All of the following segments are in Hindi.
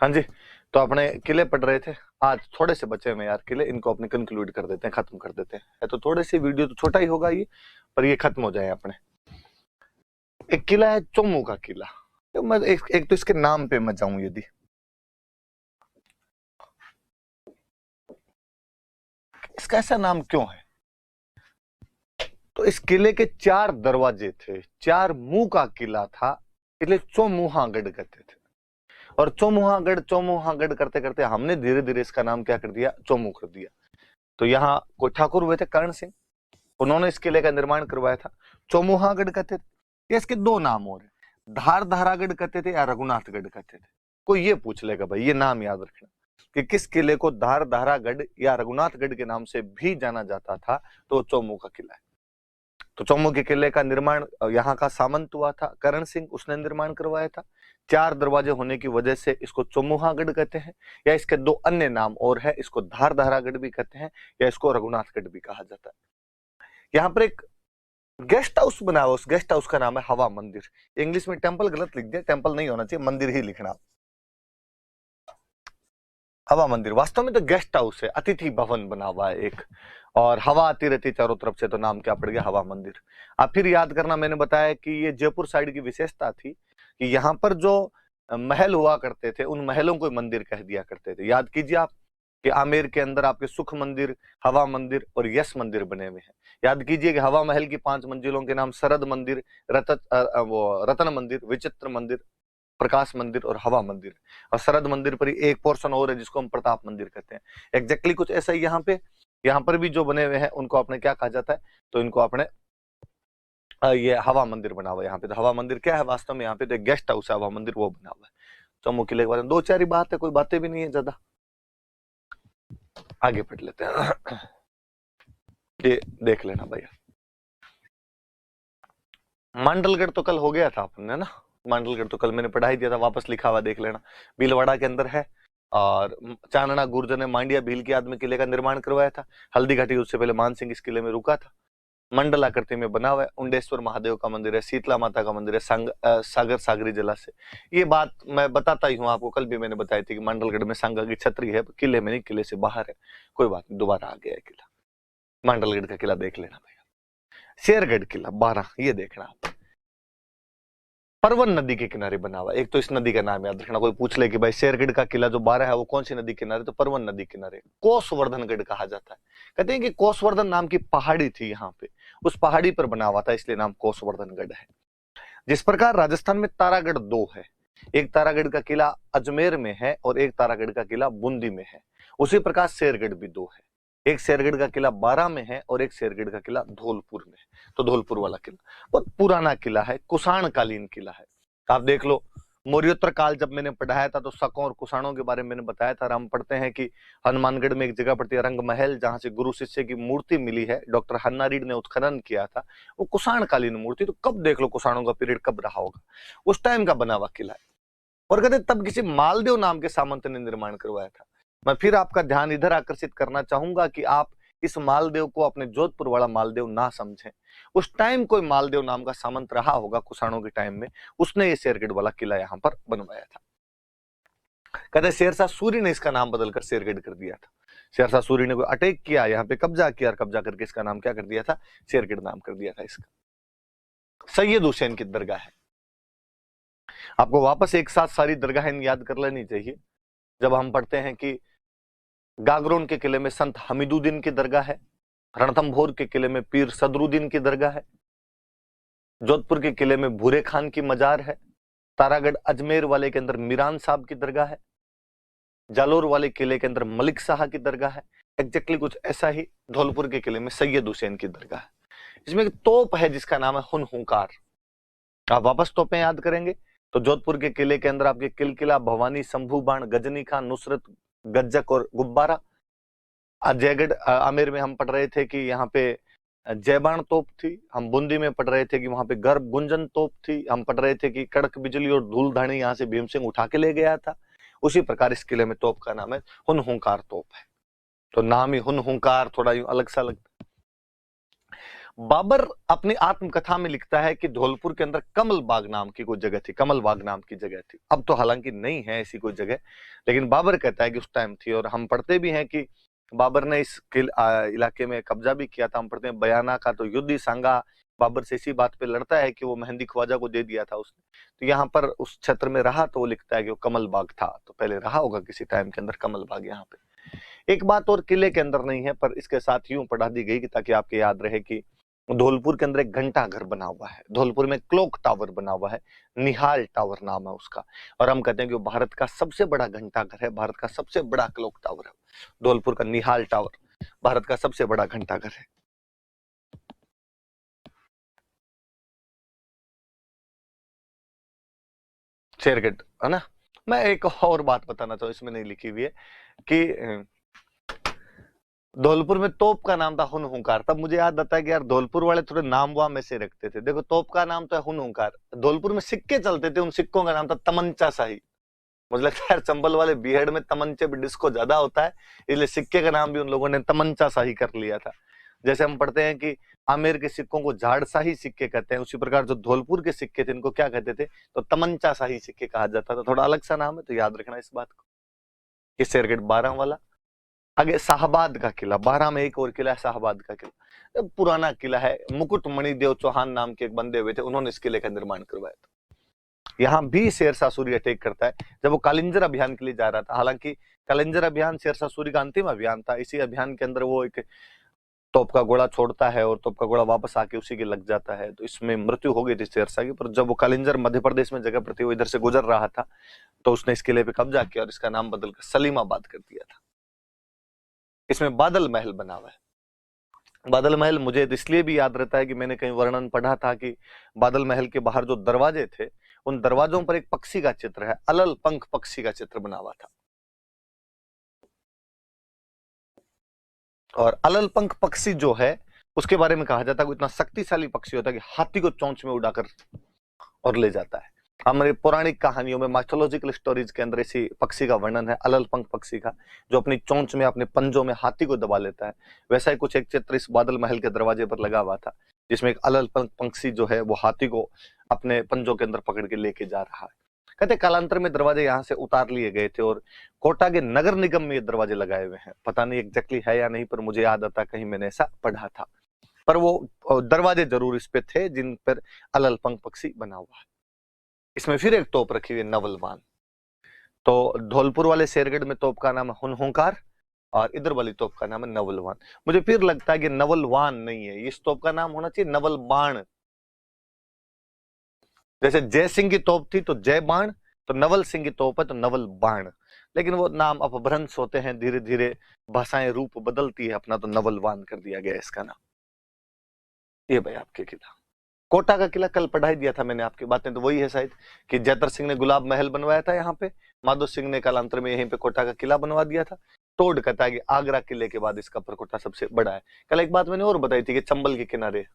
हाँ जी, तो अपने किले पढ़ रहे थे। आज थोड़े से बचे हुए यार किले, इनको अपने कंक्लूड कर देते हैं, खत्म कर देते हैं। तो थोड़े से वीडियो तो छोटा ही होगा ये, पर ये खत्म हो जाए अपने। एक किला है चोमू का किला। तो मैं एक तो इसके नाम पे मैं जाऊं, यदि इसका ऐसा नाम क्यों है, तो इस किले के 4 दरवाजे थे, 4 मुंह का किला था, इसलिए चौमुहागढ़ कहते थे। और चौमुहागढ़ चौमुहागढ़ करते करते हमने धीरे धीरे इसका नाम क्या कर दिया, चोमू कर दिया। तो यहाँ कोई ठाकुर हुए थे कर्ण सिंह, उन्होंने इस किले का निर्माण करवाया था, चौमुहागढ़ कहते थे। इसके 2 नाम और हैं, धार धारागढ़ कहते थे या रघुनाथगढ़ कहते थे। कोई ये पूछ लेगा भाई, ये नाम याद रखना कि किस किले को धार धारागढ़ या रघुनाथगढ़ के नाम से भी जाना जाता था, तो चौमू का किला है। तो चौमू के किले का निर्माण यहाँ का सामंत हुआ था करण सिंह, उसने निर्माण करवाया था। 4 दरवाजे होने की वजह से इसको चौमुहागढ़ कहते हैं, या इसके 2 अन्य नाम और है, इसको धार धारागढ़ भी कहते हैं या इसको रघुनाथगढ़ भी कहा जाता है। यहाँ पर एक गेस्ट हाउस बना हुआ, उस गेस्ट हाउस का नाम है हवा मंदिर। इंग्लिश में टेंपल गलत लिख दिया, टेंपल नहीं होना चाहिए, मंदिर ही लिखना। हवा मंदिर वास्तव में तो गेस्ट हाउस है, अतिथि भवन बना हुआ है एक, और हवा आती रहती चारों तरफ से, तो नाम क्या पड़ गया, हवा मंदिर। आप फिर याद करना, मैंने बताया कि ये जयपुर साइड की विशेषता थी कि यहाँ पर जो महल हुआ करते थे, उन महलों को मंदिर कह दिया करते थे। याद कीजिए आप कि आमेर के अंदर आपके सुख मंदिर, हवा मंदिर और यश मंदिर बने हुए हैं। याद कीजिए कि हवा महल की 5 मंजिलों के नाम शरद मंदिर, रतन मंदिर, विचित्र मंदिर, प्रकाश मंदिर और हवा मंदिर। और शरद मंदिर पर ही एक पोर्शन और है जिसको हम प्रताप मंदिर कहते हैं। एग्जैक्टली कुछ ऐसा ही यहाँ पर भी जो बने हुए हैं उनको आपने क्या कहा जाता है, तो इनको आपने ये हवा मंदिर बना हुआ है यहाँ पे। तो हवा मंदिर क्या है वास्तव में, यहाँ पे तो एक गेस्ट हाउस है, हवा मंदिर वो बना हुआ है। चौमू किले के बारे में 2-4 ही बात है, कोई बातें भी नहीं है ज्यादा, आगे पढ़ लेते हैं। ये देख लेना भैया, मांडलगढ़ तो कल हो गया था अपने ना, मांडलगढ़ तो कल मैंने पढ़ा ही दिया था, वापस लिखा हुआ देख लेना। भीलवाड़ा के अंदर है, और चांदना गुर्जर ने मांडिया भील की याद में किले का निर्माण करवाया था। हल्दी घाटी उससे पहले मान सिंह इस किले में रुका था। मंडल आकृति में बना हुआ है। उंडेश्वर महादेव का मंदिर है, शीतला माता का मंदिर है, सागर सागरी जलाशय। ये बात मैं बताता ही हूँ आपको, कल भी मैंने बताई थी कि मांडलगढ़ में सांगा की छतरी है, किले में नहीं, किले से बाहर है। कोई बात नहीं, दोबारा आ गया है किला। मांडलगढ़ का किला देख लेना भैया। शेरगढ़ किला 12, ये देखना आप, परवन नदी के किनारे बना हुआ। एक तो इस नदी का नाम याद रखना, कोई पूछ ले कि भाई शेरगढ़ का किला जो 12 है वो कौन सी नदी किनारे, तो परवन नदी किनारे कोसवर्धनगढ़ कहा जाता है। कहते हैं कि कोसवर्धन नाम की पहाड़ी थी यहाँ पे, उस पहाड़ी पर बना हुआ था, इसलिए नाम कोसवर्धनगढ़ है। जिस प्रकार राजस्थान में तारागढ़ 2 है, एक तारागढ़ का किला अजमेर में है और एक तारागढ़ का किला बूंदी में है, उसी प्रकार शेरगढ़ भी 2 है। एक शेरगढ़ का किला 12 में है और एक शेरगढ़ का किला धौलपुर में है। तो धौलपुर वाला किला बहुत पुराना किला है, कुषाण कालीन किला है। आप देख लो, मौर्योत्तर काल जब मैंने पढ़ाया था तो शकों और कुषाणों के बारे में मैंने बताया था। हम पढ़ते हैं कि हनुमानगढ़ में एक जगह पड़ती है रंग महल, जहां से गुरु शिष्य की मूर्ति मिली है, डॉक्टर हन्ना रीड ने उत्खनन किया था, वो कुषाण कालीन मूर्ति। तो कब देख लो कुषाणों का पीरियड कब रहा होगा, उस टाइम का बना हुआ किला है। और कहते तब किसी मालदेव नाम के सामंत ने निर्माण करवाया था। मैं फिर आपका ध्यान इधर आकर्षित करना चाहूंगा कि आप इस मालदेव को अपने जोधपुर वाला मालदेव ना समझें। उस टाइम कोई मालदेव नाम का सामंत रहा होगा कुषाणों के टाइम में, उसने ये शेरगढ़ वाला किला यहाँ पर बनवाया था। कहते शेरशाह सूरी ने इसका नाम बदलकर शेरगढ़ कर दिया था। शेरशाह सूरी ने कोई अटैक किया, यहाँ पे कब्जा किया, और कब्जा करके इसका नाम क्या कर दिया था, शेरगढ़ नाम कर दिया था इसका। सैयद हुसैन की दरगाह है, आपको वापस एक साथ सारी दरगाहें याद कर लेनी चाहिए। जब हम पढ़ते हैं कि गागरोन के किले में संत हमीदुद्दीन की दरगाह है, रणथंभौर के किले में पीर सदरुद्दीन की दरगाह है, जोधपुर के किले में भूरे खान की मजार है, तारागढ़ अजमेर वाले के अंदर मीरान साहब की दरगाह है, जालोर वाले किले के अंदर मलिक शाह की दरगाह है। एग्जैक्टली कुछ ऐसा ही धौलपुर के किले में सैयद हुसैन की दरगाह है। इसमें एक तोप है जिसका नाम है हुनहुकार। आप वापस तोपें याद करेंगे तो जोधपुर के किले के अंदर आपके किलकिला, भवानी, शंभू बाण, गजनी खां, नुसरत, गज्जक और गुब्बारा। जयगढ़ आमेर में हम पढ़ रहे थे कि यहाँ पे जयबाण तोप थी। हम बूंदी में पढ़ रहे थे कि वहां पे गर्भ गुंजन तोप थी। हम पढ़ रहे थे कि कड़क बिजली और धूल धानी यहाँ से भीम सिंह उठा के ले गया था। उसी प्रकार इस किले में तोप का नाम है हुनहुकार तोप है। तो नाम ही हुनहुकार थोड़ा यूं अलग सा लगता है। बाबर अपनी आत्मकथा में लिखता है कि धौलपुर के अंदर कमल बाग नाम की कोई जगह थी, कमल बाग नाम की जगह थी। अब तो हालांकि नहीं है ऐसी कोई जगह, लेकिन बाबर कहता है कि उस टाइम थी। और हम पढ़ते भी हैं कि बाबर ने इस इलाके में कब्जा भी किया था। हम पढ़ते हैं बयाना का तो युद्ध ही सांगा बाबर से इसी बात पे लड़ता है कि वो मेहंदी ख्वाजा को दे दिया था उसने। तो यहाँ पर उस क्षेत्र में रहा तो वो लिखता है कि वो कमल बाग था, तो पहले रहा होगा किसी टाइम के अंदर कमल बाग यहाँ पे। एक बात और किले के अंदर नहीं है, पर इसके साथ यूं पढ़ा दी गई कि ताकि आपके याद रहे कि धौलपुर के अंदर एक घंटा घर बना हुआ है, धौलपुर में क्लॉक टावर बना हुआ है, निहाल टावर नाम है उसका। और हम कहते हैं कि वो भारत का सबसे बड़ा घंटा घर है, भारत का सबसे बड़ा क्लॉक टावर है धौलपुर का निहाल टावर, भारत का सबसे बड़ा घंटा घर है। शेरगढ़ है ना। मैं एक और बात बताना चाहूँ, इसमें नहीं लिखी हुई है कि धौलपुर में तोप का नाम था हुन हुंकार। तब मुझे याद आता है कि यार धौलपुर वाले थोड़े नाम वाम में से रखते थे। देखो तोप का नाम तो है हुन हुंकार, धौलपुर में सिक्के चलते थे, उन सिक्कों का नाम था तमंचा शाही। मुझे लगता है यार चंबल वाले बीहड़ में तमंचे भी डिस्को ज्यादा होता है, इसलिए सिक्के का नाम भी उन लोगों ने तमंचा शाही कर लिया था। जैसे हम पढ़ते हैं कि आमेर के सिक्कों को झाड़ शाही सिक्के कहते हैं, उसी प्रकार जो धौलपुर के सिक्के थे इनको क्या कहते थे, तो तमंचा शाही सिक्के कहा जाता था। थोड़ा अलग सा नाम है, तो याद रखना इस बात को। ये शेरगढ़ 12 वाला। आगे शाहबाद का किला, 12 में एक और किला है शाहबाद का किला, पुराना किला है। मुकुट मणिदेव चौहान नाम के एक बंदे हुए थे, उन्होंने इस किले का निर्माण करवाया था। यहाँ भी शेरशाह सूरी अटैक करता है जब वो कालिंजर अभियान के लिए जा रहा था। हालांकि कालिंजर अभियान शेरशाह सूरी का अंतिम अभियान था। इसी अभियान के अंदर वो एक तोप का गोला छोड़ता है और तोप का गोला वापस आके उसी के लग जाता है, तो इसमें मृत्यु हो गई थी शेरशाह की। पर जब वो कालिंजर मध्य प्रदेश में जगह प्रति वो इधर से गुजर रहा था, तो उसने इस किले पे कब्जा किया और इसका नाम बदलकर सलीमाबाद कर दिया था। इसमें बादल महल बना हुआ है। बादल महल मुझे इसलिए भी याद रहता है कि मैंने कहीं वर्णन पढ़ा था कि बादल महल के बाहर जो दरवाजे थे, उन दरवाजों पर एक पक्षी का चित्र है, अलल पंख पक्षी का चित्र बना हुआ था। और अलल पंख पक्षी जो है उसके बारे में कहा जाता है कि इतना शक्तिशाली पक्षी होता है कि हाथी को चोंच में उड़ाकर और ले जाता है। हमारे पौराणिक कहानियों में, माइथोलॉजिकल स्टोरीज के अंदर इसी पक्षी का वर्णन है, अलल पंख पक्षी का, जो अपनी चोंच में अपने पंजों में हाथी को दबा लेता है। वैसा ही कुछ एक चित्र इस बादल महल के दरवाजे पर लगा हुआ था, जिसमें एक अलल पंख पक्षी जो है वो हाथी को अपने पंजों के अंदर पकड़ के लेके जा रहा है। कहते कालांतर में दरवाजे यहाँ से उतार लिए गए थे और कोटा के नगर निगम में ये दरवाजे लगाए हुए हैं। पता नहीं एग्जैक्टली है या नहीं, पर मुझे याद आता कहीं मैंने ऐसा पढ़ा था। पर वो दरवाजे जरूर इस पे थे जिन पर अलल पंख पक्षी बना हुआ है। इसमें फिर एक तोप रखी हुई नवलवान। तो धौलपुर वाले शेरगढ़ में तोप का नाम है हुनहुंकार और इधर वाली तोप का नाम है नवलवान। मुझे फिर लगता है कि नवलवान नहीं है, इस तोप का नाम होना चाहिए नवल बाण। जैसे जय सिंह की तोप थी तो जय बाण, तो नवल सिंह की तोप है तो नवल बाण। लेकिन वो नाम अपभ्रंश होते हैं, धीरे धीरे भाषाएं रूप बदलती है अपना, तो नवलवान कर दिया गया इसका नाम। ये भाई आपके किला, कोटा का किला कल पढ़ाई दिया था मैंने, आपकी बातें तो वही है शायद कि जयतर सिंह ने गुलाब महल बनवाया था यहाँ पे, माधो सिंह ने कालांतर में यहीं पे कोटा का किला बनवा दिया था। तोड़ कहता है कि आगरा किले के बाद इसका परकोटा सबसे बड़ा है। कल एक बात मैंने और बताई थी कि चंबल के किनारे,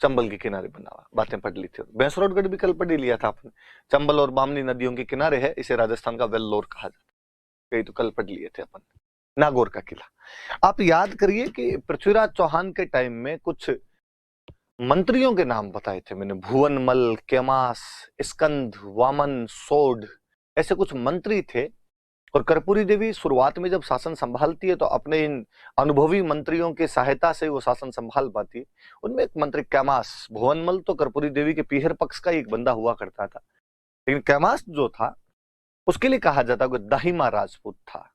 चंबल के किनारे बना हुआ, बातें पढ़ ली थी। भैंसरोडगढ़ भी कल पढ़ ही लिया था आपने, चंबल और बामनी नदियों के किनारे है, इसे राजस्थान का वेल्लोर कहा जाता है। यही तो कल पढ़ लिए थे अपन। नागौर का किला, आप याद करिए कि पृथ्वीराज चौहान के टाइम में कुछ मंत्रियों के नाम बताए थे मैंने, भुवनमल, केमास, स्कंद, वामन, सोड, ऐसे कुछ मंत्री थे। और कर्पूरी देवी शुरुआत में जब शासन संभालती है तो अपने इन अनुभवी मंत्रियों की सहायता से वो शासन संभाल पाती है। उनमें एक मंत्री कैमास, भुवनमल तो कर्पूरी देवी के पीहर पक्ष का एक बंदा हुआ करता था, लेकिन कैमास जो था उसके लिए कहा जाता है कि दाहिमा राजपूत था।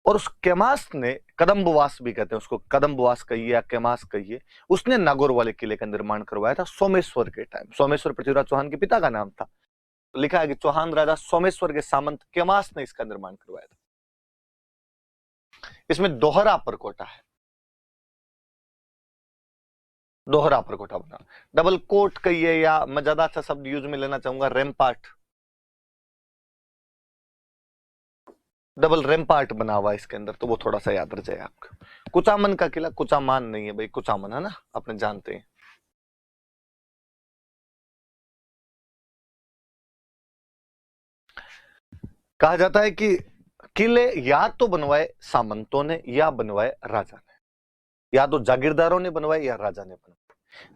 और उस कैमास ने, कदम्बवास भी कहते हैं उसको, कदम्बवास कहिए या कैमास कहिए, उसने नागौर वाले किले का निर्माण करवाया था सोमेश्वर के टाइम। सोमेश्वर पृथ्वीराज चौहान के पिता का नाम था। तो लिखा है कि चौहान राजा सोमेश्वर के सामंत कैमास ने इसका निर्माण करवाया था। इसमें दोहरा परकोटा है, दोहरा परकोटा बना, डबल कोट कहिए या मैं ज्यादा अच्छा शब्द यूज में लेना चाहूंगा रैम्पार्ट, डबल रैम्पार्ट बना हुआ है इसके अंदर, तो वो थोड़ा सा याद रह जाए आपको। कुचामन का किला, कुचामान नहीं है भाई, कुचामन है ना, आपने जानते हैं। कहा जाता है कि किले या तो बनवाए सामंतों ने या बनवाए राजा ने। या तो जागीरदारों ने बनवाए या राजा ने बनवाए।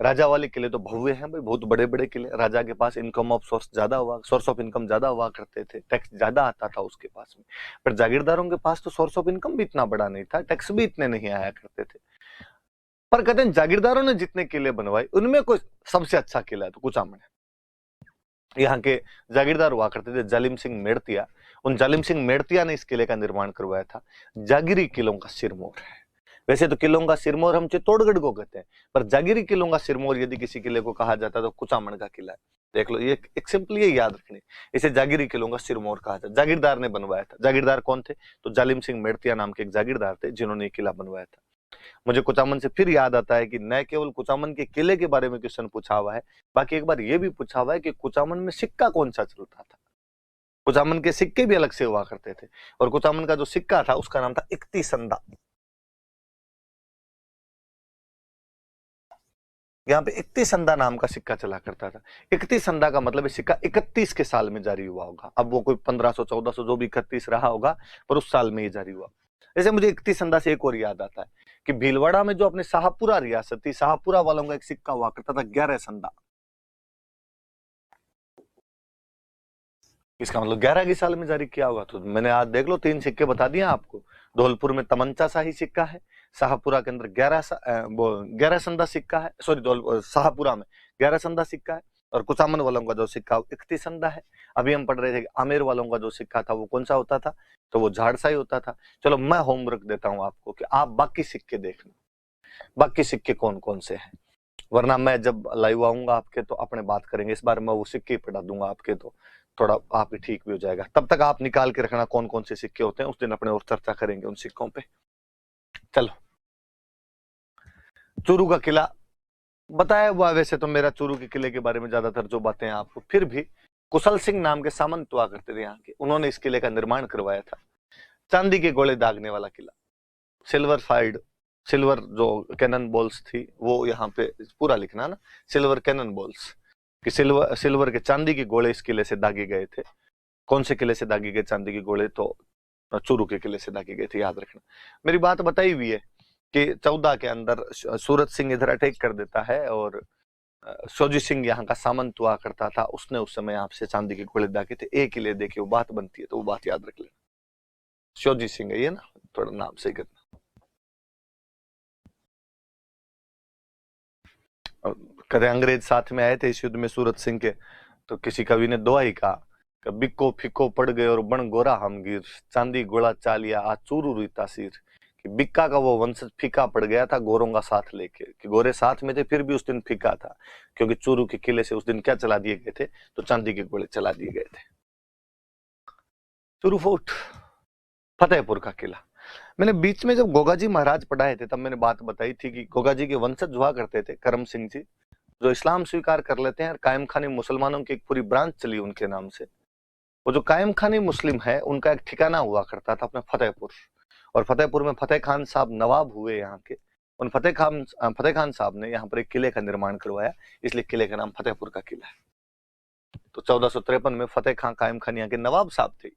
राजा वाले किले तो भव्य हैं भाई, बहुत बड़े बड़े किले। राजा के पास इनकम ऑफ सोर्स ज्यादा हुआ, सोर्स ऑफ इनकम ज्यादा हुआ करते थे, टैक्स ज्यादा आता था उसके पास में। पर जागीरदारों के पास तो सोर्स ऑफ इनकम भी इतना बड़ा नहीं था, टैक्स भी इतने नहीं आया करते थे। पर कहते हैं जागीरदारों ने जितने किले बनवाए उनमें कोई सबसे अच्छा किला है तो कुचामन है। यहाँ के जागीरदार हुआ करते थे जालिम सिंह मेड़तिया, उन जालिम सिंह मेड़तिया ने इस किले का निर्माण करवाया था। जागीरी किलों का सिरमौर है। वैसे तो किलों का सिरमौर हम चित्तौड़गढ़ को कहते हैं, पर जागीरी किलों का सिरमौर यदि किसी किले को कहा जाता है तो कुचामन का किला है। देख लो, ये एक सिंपली ये याद रखनी, इसे जागीरी किलों का सिरमौर कहा जाता है। जागीरदार ने बनवाया था। जागीरदार कौन थे? तो जालिम सिंह मेड़तिया नाम के एक जागीरदार थे जिन्होंने ये किला बनवाया था। मुझे कुचामन से फिर याद आता है कि न केवल कुचामन के किले के बारे में क्वेश्चन पूछा हुआ है, बाकी एक बार यह भी पूछा हुआ है कि कुचामन में सिक्का कौन सा चलता था। कुचामन के सिक्के भी अलग से हुआ करते थे, और कुचामन का जो सिक्का था उसका नाम था इकती संदा। यहाँ पे इकती संदा नाम का सिक्का चला करता था। इकती संदा का मतलब है सिक्का 31 के साल में जारी हुआ होगा। अब वो कोई 1500 1400 जो भी 31 रहा होगा, पर उस साल में ये जारी हुआ। जैसे मुझे इकती संदा से एक और याद आता है कि भीलवाड़ा में जो अपने शाहपुरा रियासत थी, शाहपुरा वालों का एक सिक्का हुआ करता था 11 संदा। इसका मतलब 11 की साल में जारी किया होगा। तो मैंने आज देख लो 3 सिक्के बता दिया आपको। धौलपुर में तमंचा शाही सिक्का है, शाहपुरा के अंदर 11 संदा सिक्का है, सॉरी शाहपुरा में 11 संदा सिक्का है, और कुचामन वालों का जो सिक्का 31 संदा है। अभी हम पढ़ रहे थे कि आमेर वालों का जो सिक्का था वो कौन सा होता था, तो वो झाड़साई होता था। चलो मैं होमवर्क देता हूं आपको कि आप बाकी सिक्के देखना, बाकी सिक्के कौन कौन से हैं, वरना मैं जब लाइव आऊंगा आपके तो अपने बात करेंगे। इस बार मैं वो सिक्के पढ़ा दूंगा आपके, तो थोड़ा आप ठीक भी हो जाएगा। तब तक आप निकाल के रखना कौन कौन से सिक्के होते हैं, उस दिन अपने और चर्चा करेंगे उन सिक्कों पे। चलो, चूरू का किला बताया हुआ। वैसे तो मेरा चूरू के किले के बारे में ज्यादातर जो बातें हैं आपको, फिर भी कुशल सिंह नाम के सामंत हुआ करते थे यहाँ के, उन्होंने इस किले का निर्माण करवाया था। चांदी के गोले दागने वाला किला, सिल्वर फाइड, सिल्वर जो कैनन बॉल्स थी वो यहाँ पे पूरा लिखना ना, सिल्वर कैनन बॉल्स कि सिल्वर के चांदी के गोले इस किले से दागे गए थे। कौन से किले से दागे गए चांदी के गोले? तो चूरू के किले से दागे गए थे, याद रखना। मेरी बात बताई हुई है कि 14 के अंदर सूरत सिंह इधर अटैक कर देता है, और सोजी सिंह यहाँ का सामंत हुआ करता था, उसने उस समय आपसे चांदी के गोले दागे थे। एक किले देखिए वो बात बनती है, तो वो बात याद रख लेना। सोजी सिंह है ये ना, थोड़ा नाम सही करना। कहते अंग्रेज साथ में आए थे इस युद्ध में सूरत सिंह के, तो किसी कवि ने दोहा कहा कि बिको फिको पड़ गए और बन गोरा हम गिर, चांदी गोला चालिया आ चूरू रुई तासीर। कि बिक्का का वो वंशज फीका पड़ गया था गोरों का साथ लेके, कि गोरे साथ में थे फिर भी उस दिन फीका था, क्योंकि चूरू के किले से उस दिन क्या चला दिए गए थे? तो चांदी के गोले चला दिए गए थे। चूरू फोर्ट, फतेहपुर का किला। मैंने बीच में जब गोगाजी महाराज पढ़ाए थे तब मैंने बात बताई थी कि गोगाजी के वंशज हुआ करते थे करम सिंह जी, जो इस्लाम स्वीकार कर लेते हैं। कायम खानी मुसलमानों की एक पूरी ब्रांच चली उनके नाम से। वो जो कायम खानी मुस्लिम है उनका एक ठिकाना हुआ करता था अपने फतेहपुर, और फतेहपुर में फतेह खान साहब नवाब हुए यहाँ के। उन फतेह खान साहब ने यहाँ पर एक किले का निर्माण करवाया, इसलिए किले का नाम फतेहपुर का किला है। तो 1453 में फतेह खान कायम खान यहाँ के नवाब साहब थे,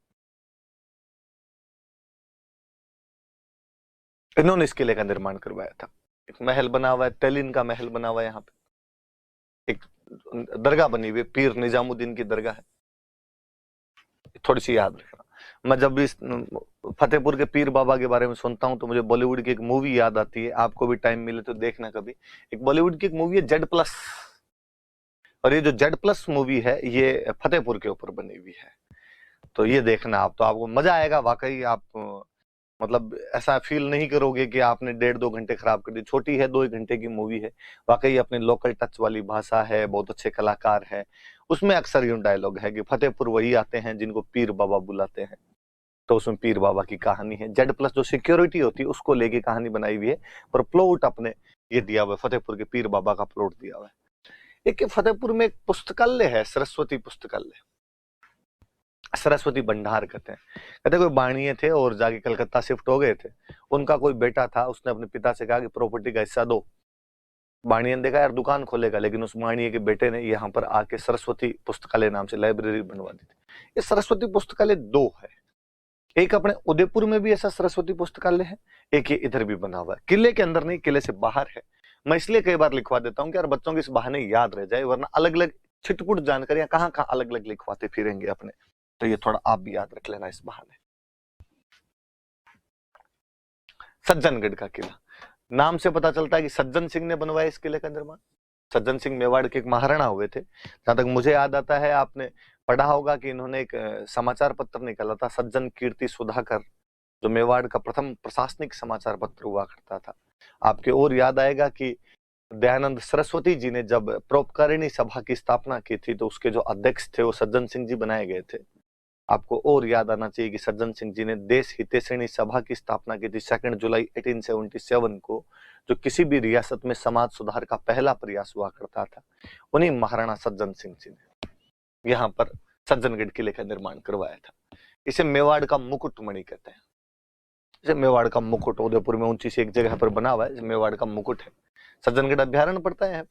इन्होंने इस किले का निर्माण करवाया था। एक महल बना हुआ है, तेलिन का महल बना हुआ है यहाँ पे। एक दरगाह बनी हुई है, पीर निजामुद्दीन की दरगाह है, थोड़ी सी याद रखना। मैं जब भी फतेहपुर के पीर बाबा के बारे में सुनता हूं तो मुझे बॉलीवुड की एक मूवी याद आती है। आपको भी टाइम मिले तो देखना कभी। एक बॉलीवुड की एक मूवी है जेड प्लस, और ये जो जेड प्लस मूवी है ये फतेहपुर के ऊपर बनी हुई है। तो ये देखना आप, तो आपको मजा आएगा वाकई। आप मतलब ऐसा फील नहीं करोगे कि आपने 1.5-2 घंटे खराब कर दी। छोटी है, 2 घंटे की मूवी है, वाकई अपने लोकल टच वाली भाषा है, बहुत अच्छे कलाकार है। उसमें अक्सर यूं डायलॉग है कि फतेहपुर वही आते हैं जिनको पीर बाबा बुलाते हैं। तो उसमें पीर बाबा की कहानी है। जेड प्लस जो सिक्योरिटी होती है उसको लेके कहानी बनाई हुई है, पर प्लॉट अपने ये दिया हुआ है, फतेहपुर के पीर बाबा का प्लॉट दिया हुआ है। एक फतेहपुर में एक पुस्तकालय है, सरस्वती पुस्तकालय, सरस्वती भंडार कहते हैं। कहते कोई बाणीय थे और जाके कलकत्ता शिफ्ट हो गए थे। उनका कोई बेटा था, उसने अपने पिता से कहा कि प्रॉपर्टी का हिस्सा दो। बाणीय ने देखा यार दुकान खोलेगा, लेकिन उस बाणीय के बेटे ने यहाँ पर आके सरस्वती पुस्तकालय नाम से लाइब्रेरी बनवा दी थी। ये सरस्वती पुस्तकालय 2 है, एक अपने उदयपुर में भी ऐसा सरस्वती पुस्तकालय है, एक ये इधर भी बना हुआ है, किले के अंदर नहीं, किले से बाहर है। मैं इसलिए कई बार लिखवा देता हूँ कि यार बच्चों की इस बहाने याद रह जाए, वरना अलग अलग छिटपुट जानकारियां कहाँ कहाँ अलग अलग लिखवाते फिरेंगे अपने। तो ये थोड़ा आप भी याद रख लेना इस बहाने। सज्जनगढ़ का किला, नाम से पता चलता है कि सज्जन सिंह ने बनवाया इस किले का निर्माण। सज्जन सिंह मेवाड़ के एक महाराणा हुए थे। जहां तक मुझे याद आता है, आपने पढ़ा होगा कि इन्होंने एक समाचार पत्र निकाला था, सज्जन कीर्ति सुधाकर, जो मेवाड़ का प्रथम प्रशासनिक समाचार पत्र हुआ करता था। आपके और याद आएगा कि दयानंद सरस्वती जी ने जब परोपकारिणी सभा की स्थापना की थी, तो उसके जो अध्यक्ष थे वो सज्जन सिंह जी बनाए गए थे। आपको और याद आना चाहिए कि सज्जन सिंह जी ने देश हितैषणी सभा की स्थापना की थी 2 जुलाई 1877 को, जो किसी भी रियासत में समाज सुधार का पहला प्रयास हुआ करता था। उन्हीं महाराणा सज्जन सिंह जी ने यहाँ पर सज्जनगढ़ किले का निर्माण करवाया था। इसे मेवाड़ का मुकुटमणि कहते हैं। इसे मेवाड़ का मुकुट उदयपुर में ऊंची सी एक जगह पर बना हुआ है, मेवाड़ का मुकुट है। सज्जनगढ़ अभ्यारण्य पड़ता है।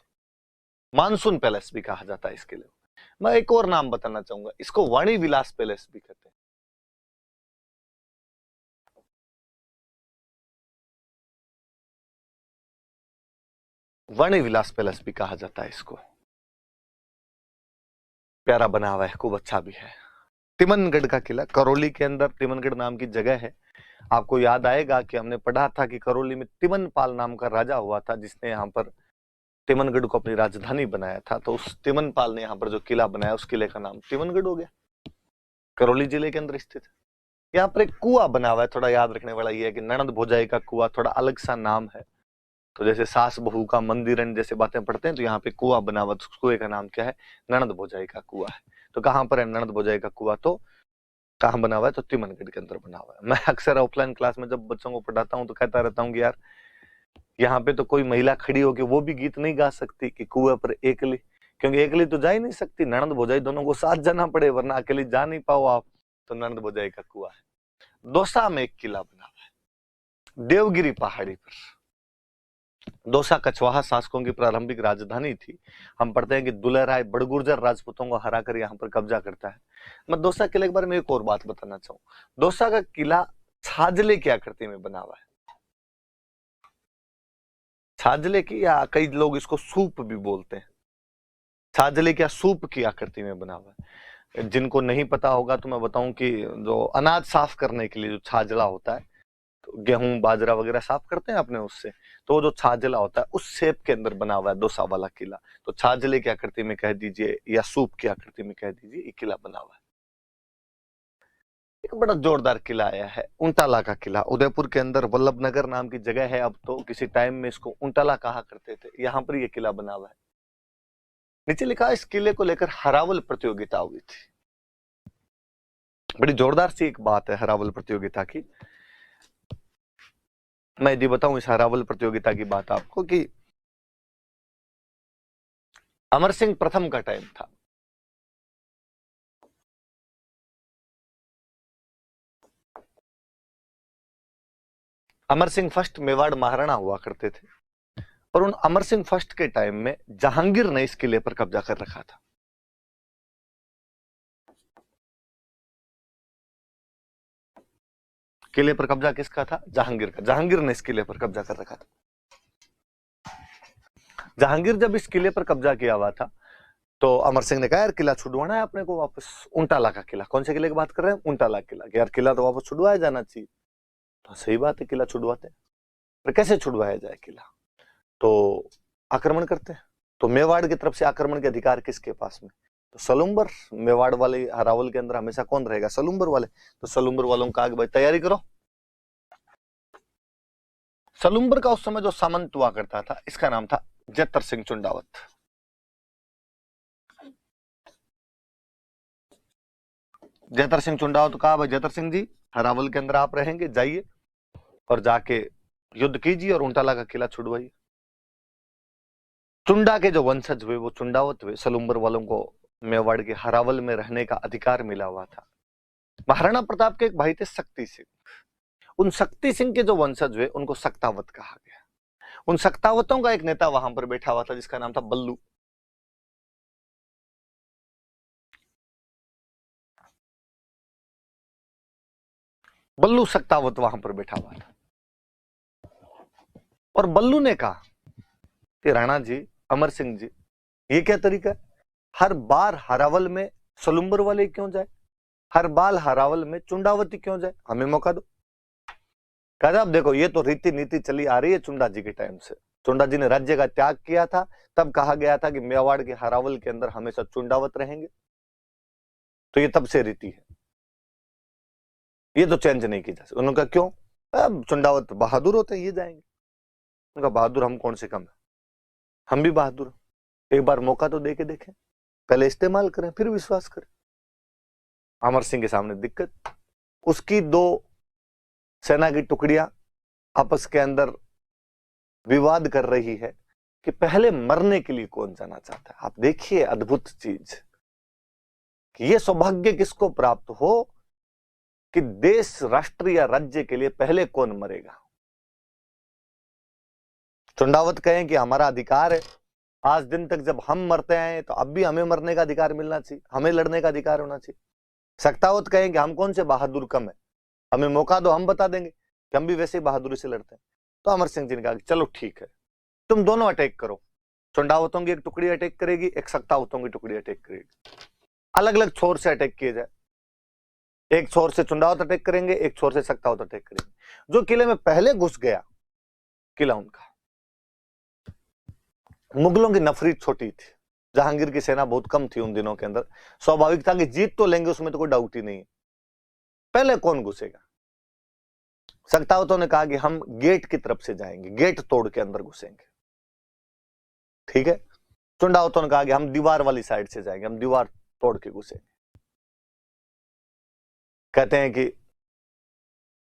मानसून पैलेस भी कहा जाता है इस किले को। मैं एक और नाम बताना चाहूंगा, इसको वाणी विलास पैलेस भी कहते हैं। वाणी विलास पैलेस भी कहा जाता है इसको। प्यारा बना हुआ है, खूब अच्छा भी है। तिमनगढ़ का किला, करौली के अंदर तिमनगढ़ नाम की जगह है। आपको याद आएगा कि हमने पढ़ा था कि करौली में तिमनपाल नाम का राजा हुआ था, जिसने यहाँ पर तिमनगढ़ को अपनी राजधानी बनाया था। तो उस तिमनपाल ने यहाँ पर जो किला बनाया, उस किले का नाम तिमनगढ़ हो गया। करौली जिले के अंदर स्थित है। यहाँ पर एक कुआं बना हुआ है, थोड़ा याद रखने वाला ये है कि ननद भोजाई का कुआं, थोड़ा अलग सा नाम है। तो जैसे सास बहू का मंदिर जैसे बातें पढ़ते हैं, तो यहाँ पे कुआं बना हुआ, तो उस कुएं का नाम क्या है? ननद भोजाई का कुआं है। तो कहाँ पर है ननद भोजाई का कुआं? तो कहाँ बना हुआ है? तो तिमनगढ़ के अंदर बना हुआ है। मैं अक्सर ऑफलाइन क्लास में जब बच्चों को पढ़ाता हूँ तो कहता रहता हूँ कि यार यहाँ पे तो कोई महिला खड़ी होकर वो भी गीत नहीं गा सकती कि कुएं पर एकली, क्योंकि एकली तो जा ही नहीं सकती, ननद भोजाई दोनों को साथ जाना पड़े, वरना अकेली जा नहीं पाओ आप। तो ननद भोजाई का कुआं है। दौसा में एक किला बना हुआ है, देवगिरी पहाड़ी पर। दौसा कछवाहा शासकों की प्रारंभिक राजधानी थी। हम पढ़ते हैं कि दुल्हे राय बड़गुर्जर राजपूतों को हराकर यहाँ पर कब्जा करता है। मैं दौसा किले के बारे में एक और बात बताना चाहूँ। दौसा का किला छाजले की आकृति में बना हुआ है। छाजले की, या कई लोग इसको सूप भी बोलते हैं। छाजले क्या सूप की आकृति में बना हुआ है। जिनको नहीं पता होगा तो मैं बताऊं कि जो अनाज साफ करने के लिए जो छाजला होता है, तो गेहूं बाजरा वगैरह साफ करते हैं अपने उससे, तो जो छाजला होता है उस शेप के अंदर बना हुआ है दौसा वाला किला। तो छाजले की आकृति में कह दीजिए या सूप की आकृति में कह दीजिए, ये किला बना हुआ है। एक बड़ा जोरदार किला आया है, उंटाला का किला। उदयपुर के अंदर वल्लभनगर नाम की जगह है अब, तो किसी टाइम में इसको उंटाला कहा करते थे। यहाँ पर ये किला बना हुआ है। नीचे लिखा है इस किले को लेकर हरावल प्रतियोगिता हुई थी। बड़ी जोरदार सी एक बात है हरावल प्रतियोगिता की। मैं यदि बताऊं इस हरावल प्रतियोगिता की बात आपको, कि अमर सिंह प्रथम का टाइम था। अमर सिंह फर्स्ट मेवाड़ महाराणा हुआ करते थे, और उन अमर सिंह फर्स्ट के टाइम में जहांगीर ने इस किले पर कब्जा कर रखा था। किले पर कब्जा किसका था? जहांगीर का। जहांगीर ने इस किले पर कब्जा कर रखा था। जहांगीर जब इस किले पर कब्जा किया हुआ था, तो अमर सिंह ने कहा यार किला छुड़वाना है अपने को वापस। उंटाला का किला। कौन से किले की बात कर रहे हैं? उंटाला किला। यार किला तो वापस छुड़वाया जाना चाहिए। तो सही बात है, किला छुड़वाते हैं, पर कैसे छुड़वाया जाए किला? तो आक्रमण करते हैं। तो मेवाड़ की तरफ से आक्रमण के अधिकार किसके पास में? तो सलुम्बर। मेवाड़ वाले हरावल के अंदर हमेशा कौन रहेगा? सलुम्बर वाले। तो सलुम्बर वालों का आगे भाई तैयारी करो। सलुम्बर का उस समय जो सामंत हुआ करता था, इसका नाम था जतर सिंह चुंडावत। जतर सिंह चुंडावत कहा भाई जतर सिंह जी हरावल के अंदर आप रहेंगे, जाइए और जाके युद्ध कीजिए और उंटाला का किला छुड़वाइए। चुंडा के जो वंशज हुए वो चुंडावत हुए। सलुम्बर वालों को मेवाड़ के हरावल में रहने का अधिकार मिला हुआ था। महाराणा प्रताप के एक भाई थे शक्ति सिंह। उन शक्ति सिंह के जो वंशज हुए उनको सक्तावत कहा गया। उन सक्तावतों का एक नेता वहां पर बैठा हुआ था जिसका नाम था बल्लू। बल्लू सक्तावत वहां पर बैठा हुआ था और बल्लू ने कहा कि राणा जी, अमर सिंह जी, ये क्या तरीका है? हर बार हरावल में सलुम्बर वाले क्यों जाए, हर बार हरावल में चुंडावती क्यों जाए, हमें मौका दो। कहते अब देखो, ये तो रीति नीति चली आ रही है चुंडा जी के टाइम से। चुंडा जी ने राज्य का त्याग किया था, तब कहा गया था कि मेवाड़ के हरावल के अंदर हमेशा चुंडावत रहेंगे, तो ये तब से रीति है, ये तो चेंज नहीं की जा सकती। उन्होंने कहा क्यों? अब चुंडावत बहादुर होते हैं, ये जाएंगे। उनका बहादुर हम कौन से कम है, हम भी बहादुर, एक बार मौका तो दे के देखें, पहले इस्तेमाल करें फिर विश्वास करें। अमर सिंह के सामने दिक्कत, उसकी दो सेना की टुकड़ियां आपस के अंदर विवाद कर रही है कि पहले मरने के लिए कौन जाना चाहता है। आप देखिए अद्भुत चीज कि ये सौभाग्य किसको प्राप्त हो कि देश, राष्ट्र या राज्य के लिए पहले कौन मरेगा। चुंडावत कहें कि हमारा अधिकार है, आज दिन तक जब हम मरते हैं तो अब भी हमें मरने का अधिकार मिलना चाहिए, हमें लड़ने का अधिकार होना चाहिए। सक्तावत कहें कि हम कौन से बहादुर कम है, हमें मौका दो, हम बता देंगे कि हम भी वैसे ही बहादुरी से लड़ते हैं। तो अमर सिंह जी ने कहा कि चलो ठीक है, तुम दोनों अटैक करो, चुंडावतों की एक टुकड़ी अटैक करेगी, एक सक्तावतों की टुकड़ी अटैक करेगी, अलग अलग छोर से अटैक किए जाए। एक छोर से चुंडावत अटैक करेंगे, एक छोर से सक्तावत अटैक करेंगे। जो किले में पहले घुस गया, किला उनका। मुगलों की नफरी छोटी थी, जहांगीर की सेना बहुत कम थी उन दिनों के अंदर, स्वाभाविक था कि जीत तो लेंगे, उसमें तो कोई डाउट ही नहीं है। पहले कौन घुसेगा? सक्तावतों ने कहा कि हम गेट की तरफ से जाएंगे, गेट तोड़ के अंदर घुसेंगे, ठीक है। चुंडावतों ने कहा कि हम दीवार वाली साइड से जाएंगे, हम दीवार तोड़ के घुसेंगे। कहते हैं कि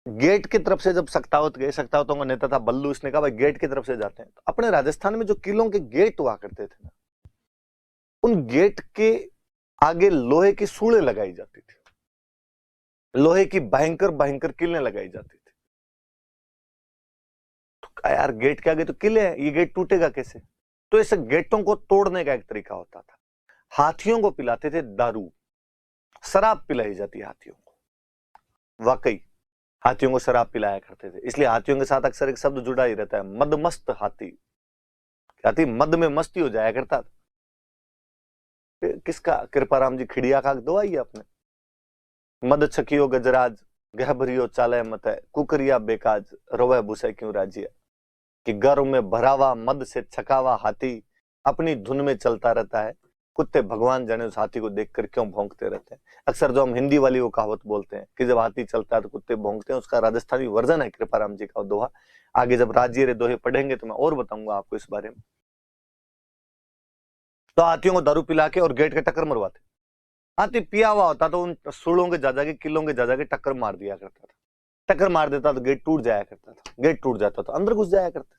गेट की तरफ से जब सक्तावत गए, सक्तावतों का नेता था बल्लू, इसने कहा भाई गेट की तरफ से जाते हैं। तो अपने राजस्थान में जो किलों के गेट हुआ करते थे ना, उन गेट के आगे लोहे की सूड़े लगाई जाती थी, लोहे की भयंकर भयंकर किलें लगाई जाती थी। तो यार गेट के आगे तो किले हैं, ये गेट टूटेगा कैसे? तो ऐसे गेटों को तोड़ने का एक तरीका होता था, हाथियों को पिलाते थे दारू, शराब पिलाई जाती हाथियों को। वाकई हाथियों को शराब पिलाया करते थे, इसलिए हाथियों के साथ अक्सर एक शब्द जुड़ा ही रहता है, मदमस्त हाथी। हाथी मद में मस्ती हो जाया करता था। किसका? कृपाराम जी खिड़िया का दो आई आपने, मद छकियो गजराज, गहभरियो चाले मत है, कुकरिया बेकाज, रोवे भूसे क्यों राजिया। कि गर्व में भरावा मद से छकावा हाथी अपनी धुन में चलता रहता है, कुत्ते भगवान जाने उस हाथी को देखकर क्यों भौंकते रहते हैं। अक्सर जो हम हिंदी वाली वो कहावत बोलते हैं कि जब हाथी चलता है तो कुत्ते भौंकते हैं, उसका राजस्थानी वर्जन है कृपाराम जी का दोहा। आगे जब राज्य रे दोहे पढ़ेंगे तो मैं और बताऊंगा आपको इस बारे में। तो हाथियों को दारू पिला के और गेट के टक्कर मरवाते। हाथी पिया हुआ होता तो उन सूलों के जा के, किलों के जा के टक्कर मार दिया करता था, टक्कर मार देता तो गेट टूट जाया करता था, गेट टूट जाता तो अंदर घुस जाया करता।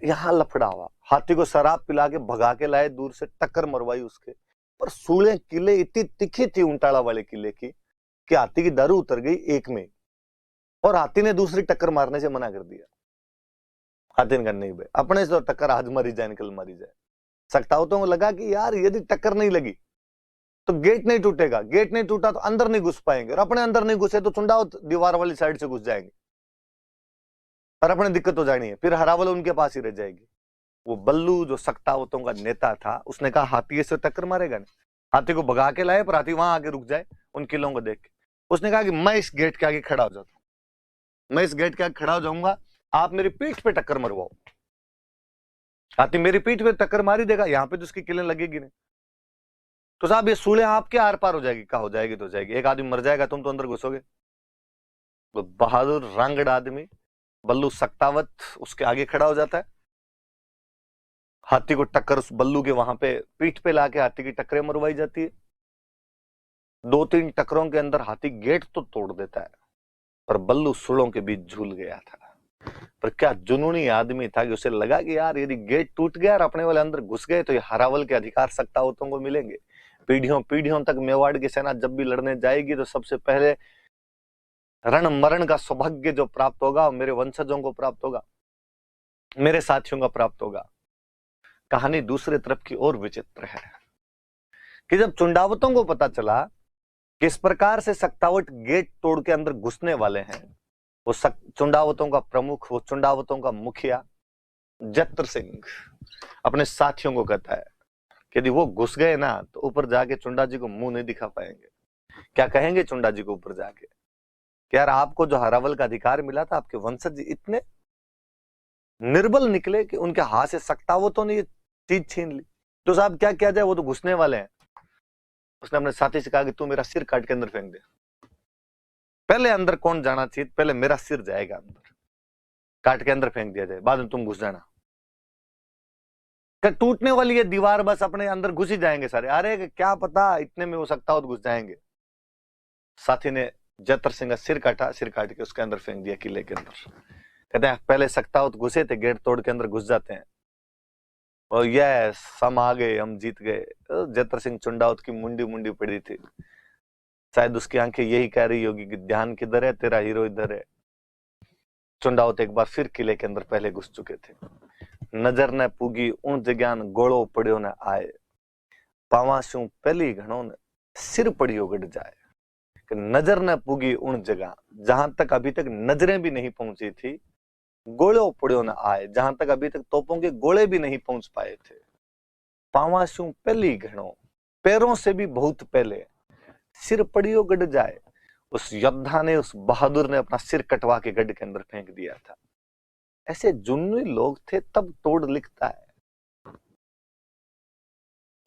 यहां लफड़ा हुआ, हाथी को शराब पिला के भगा के लाए, दूर से टक्कर मरवाई उसके, पर सूले किले इतनी तिखी थी उंटाला वाले किले की कि हाथी की दारू उतर गई एक में, और हाथी ने दूसरी टक्कर मारने से मना कर दिया। हाथी ने कहा नहीं भाई, अपने से तो टक्कर आज मरी जाए, निकल मरी जाए। सक्तावतों को लगा कि यार यदि टक्कर नहीं लगी तो गेट नहीं टूटेगा, गेट नहीं टूटा तो अंदर नहीं घुस पाएंगे, और अपने अंदर नहीं घुसे तो चुंडावत दीवार वाली साइड से घुस जाएंगे और अपने दिक्कत हो जानी है, फिर हरावल उनके पास ही रह जाएगी। वो बल्लू जो सक्तावतों का नेता था, उसने कहा हाथी से टक्कर मारेगा नहीं। हाथी को भगा के लाए, पर हाथी वहां आगे रुक जाए उन किलों को देख के। उसने कहा कि मैं इस गेट के आगे खड़ा हो जाता हूं, मैं इस गेट के आगे खड़ा हो जाऊंगा, आप मेरी पीठ पे टक्कर मरवाओ। हाथी मेरी पीठ पे टक्कर मारी देगा, यहां पे तो उसकी किलें लगेगी नहीं, तो साहब ये सूले आपके आर पार हो जाएगी। कहा हो जाएगी तो जाएगी, एक आदमी मर जाएगा, तुम तो अंदर घुसोगे। तो बहादुर रांगड़ आदमी बल्लू सक्तावत उसके आगे खड़ा हो जाता है, हाथी को टक्कर उस बल्लू के वहां पे पीठ पे लाके हाथी की टक्करें मरवाई जाती है। 2-3 टक्करों के अंदर हाथी गेट तो तोड़ देता है, पर बल्लू सुड़ों के बीच झूल गया था। पर क्या जुनूनी आदमी था कि उसे लगा कि यार यदि गेट टूट गया और अपने वाले अंदर घुस गए तो ये हरावल के अधिकार सक्तावतों को मिलेंगे। पीढ़ियों पीढ़ियों तक मेवाड़ की सेना जब भी लड़ने जाएगी तो सबसे पहले रण मरण का सौभाग्य जो प्राप्त होगा मेरे वंशजों को प्राप्त होगा, मेरे साथियों का प्राप्त होगा। कहानी दूसरे तरफ की ओर विचित्र है कि जब चुंडावतों को पता चला किस प्रकार से सक्तावट गेट तोड़ के अंदर घुसने वाले हैं। वो चुंडावतों का प्रमुख, वो चुंडावतों का मुखिया जत्र सिंह अपने साथियों को कहता है कि यदि वो घुस गए ना तो ऊपर जाके चुंडा जी को मुंह नहीं दिखा पाएंगे। क्या कहेंगे चुंडा जी को ऊपर जाके कि यार आपको जो हरावल का अधिकार मिला था, आपके वंशज इतने निर्बल निकले कि उनके हाथ से सक्तावतों ने ये चीज छीन ली, तो साहब क्या किया जाए, वो तो घुसने वाले हैं। उसने अपने साथी से कहा कि तू मेरा सिर काट के अंदर फेंक दे। पहले अंदर कौन जाना चाहिए, पहले मेरा सिर जाएगा अंदर, काट के अंदर फेंक दिया जाए, बाद में तुम घुस जाना। टूटने वाली है दीवार, बस अपने अंदर घुस ही जाएंगे सारे। अरे क्या पता इतने में हो सकता हो तो घुस जाएंगे। साथी ने जत्र सिंह का सिर काटा, सिर काट के उसके अंदर फेंक दिया किले के अंदर। कहते हैं पहले सक्तावत घुसे थे, गेट तोड़ के अंदर घुस जाते हैं और यस हम आ गए, हम जीत गए। जत्र सिंह चुंडावत की मुंडी मुंडी पड़ी थी, शायद उसकी आंखें यही कह रही होगी कि ध्यान किधर है, तेरा हीरो इधर है। चुंडावत एक बार फिर किले के अंदर पहले घुस चुके थे। नजर न पूगी उन जग्यान गोड़ो पड़ियो न आए, पावाशू पहली घणों ने सिर पड़ियो गड़ जाए। कि नजर न पूगी उन जगह, जहां तक अभी तक नजरें भी नहीं पहुंची थी, गोड़ो पड़ियो न आए, जहां तक अभी तक तोपों के गोले भी नहीं पहुंच पाए थे। पावाशू पहली घणों, पैरों से भी बहुत पहले, सिर पड़ियो गड़ जाए। उस योद्धा ने, उस बहादुर ने अपना सिर कटवा के गड्ढे के अंदर फेंक दिया था। ऐसे जुन्नी लोग थे तब तोड़ लिखता है।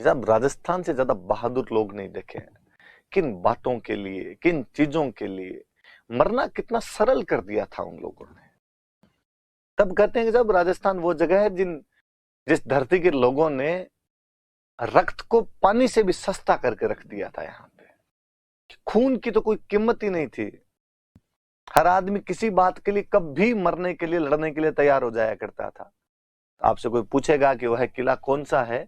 जब राजस्थान से ज्यादा बहादुर लोग नहीं देखे हैं। किन बातों के लिए, किन चीजों के लिए मरना कितना सरल कर दिया था उन लोगों ने। तब कहते हैं कि जब राजस्थान वो जगह है जिस धरती के लोगों ने रक्त को पानी से भी सस्ता करके रख दिया था। यहाँ पे खून की तो कोई कीमत ही नहीं थी। हर आदमी किसी बात के लिए कभी मरने के लिए, लड़ने के लिए तैयार हो जाया करता था। आपसे कोई पूछेगा कि वह किला कौन सा है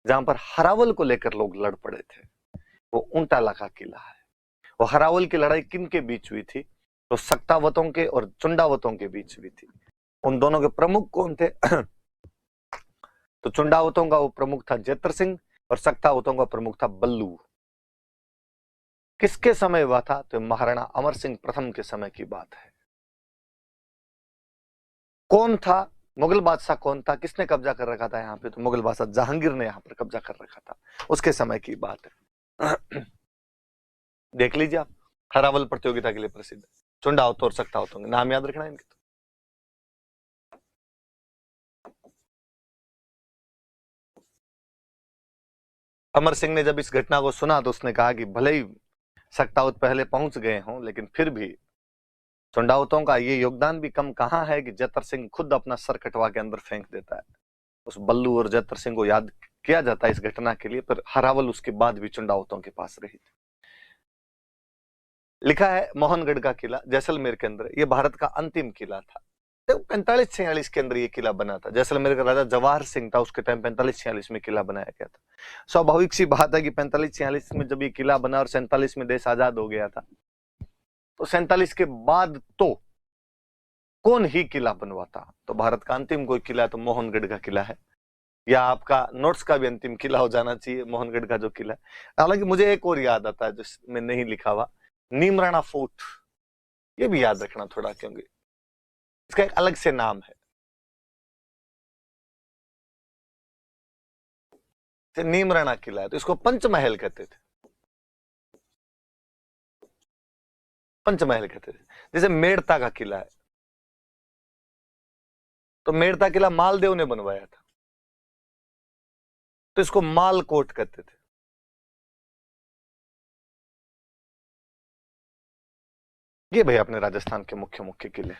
जहां पर हरावल को लेकर लोग लड़ पड़े थे, वो ऊंटाला का किला है। वो हरावल की लड़ाई किन के बीच हुई थी, तो सक्तावतों के और चुंडावतों के बीच हुई थी। उन दोनों के प्रमुख कौन थे? तो चुंडावतों का वो प्रमुख था जत्र सिंह और सक्तावतों का प्रमुख था बल्लू। किसके समय हुआ था? तो महाराणा अमर सिंह प्रथम के समय की बात है। कौन था मुगल बादशाह? कौन था, किसने कब्जा कर रखा था यहाँ पे? तो मुगल बादशाह जहांगीर ने यहाँ पर कब्जा कर रखा था, उसके समय की बात है। देख लीजिए आप, हरावल प्रतियोगिता के लिए प्रसिद्ध चुंडावत और सक्तावतों, नाम याद रखना इनके। अमर सिंह ने जब इस घटना को सुना तो उसने कहा कि भले ही सक्तावत पहले पहुंच गए हों, लेकिन फिर भी चुंडावतों का ये योगदान भी कम कहां है कि जत्र सिंह खुद अपना सर कटवा के अंदर फेंक देता है। उस बल्लू और जत्र सिंह को याद किया जाता है इस घटना के लिए, पर हरावल उसके बाद भी चुंडावतों के पास रही थी। लिखा है मोहनगढ़ का किला जैसलमेर के अंदर, ये भारत का अंतिम किला था। तो 45-46 के अंदर ये किला बना था। जैसलमेर का राजा जवाहर सिंह था, उसके टाइम 45-46 में किला बनाया गया था। स्वाभाविक सी बात है कि 45-46 में जब ये किला बना और 47 में देश आजाद हो गया था, तो 47 के बाद तो कौन ही किला बनवाता? तो भारत का अंतिम कोई किला तो मोहनगढ़ का किला है, या आपका नोट्स का भी अंतिम किला हो जाना चाहिए मोहनगढ़ का जो किला है। हालांकि मुझे एक और याद आता है जिसमें नहीं लिखा हुआ, नीमराणा फोर्ट, ये भी याद रखना थोड़ा, क्योंकि इसका एक अलग से नाम है। नीमराणा किला है तो इसको पंचमहल कहते थे, पंचमहल कहते थे। जैसे मेड़ता का किला है, तो मेड़ता किला मालदेव ने बनवाया था, तो इसको मालकोट कहते थे। ये भाई अपने राजस्थान के मुख्य मुख्य किले,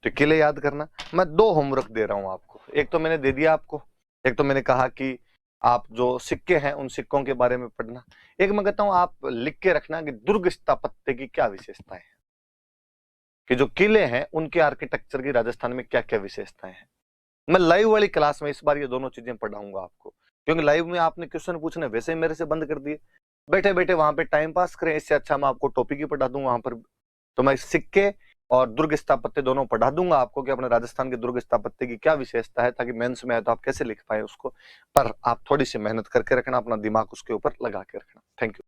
तो किले याद करना। मैं 2 होमवर्क दे रहा हूं आपको। एक तो मैंने दे दिया आपको, एक तो मैंने कहा कि आप जो सिक्के हैं उन सिक्कों के बारे में पढ़ना। एक मैं कहता हूं आप लिख के रखना कि दुर्ग स्थापत्य की क्या विशेषताएं हैं, कि जो किले हैं उनके आर्किटेक्चर की राजस्थान में क्या क्या विशेषताएं हैं। मैं लाइव वाली क्लास में इस बार ये दोनों चीजें पढ़ाऊंगा आपको, क्योंकि लाइव में आपने क्वेश्चन पूछने वैसे ही मेरे से बंद कर दिए, बैठे बैठे वहां पे टाइम पास करें। इससे अच्छा मैं आपको टॉपिक ही पढ़ा दूं वहां पर। तो मैं सिक्के और दुर्ग स्थापत्य दोनों पढ़ा दूंगा आपको कि अपने राजस्थान के दुर्ग स्थापत्य की क्या विशेषता है, ताकि मेंस में आए तो आप कैसे लिख पाए उसको। पर आप थोड़ी सी मेहनत करके रखना, अपना दिमाग उसके ऊपर लगा के रखना। Thank you.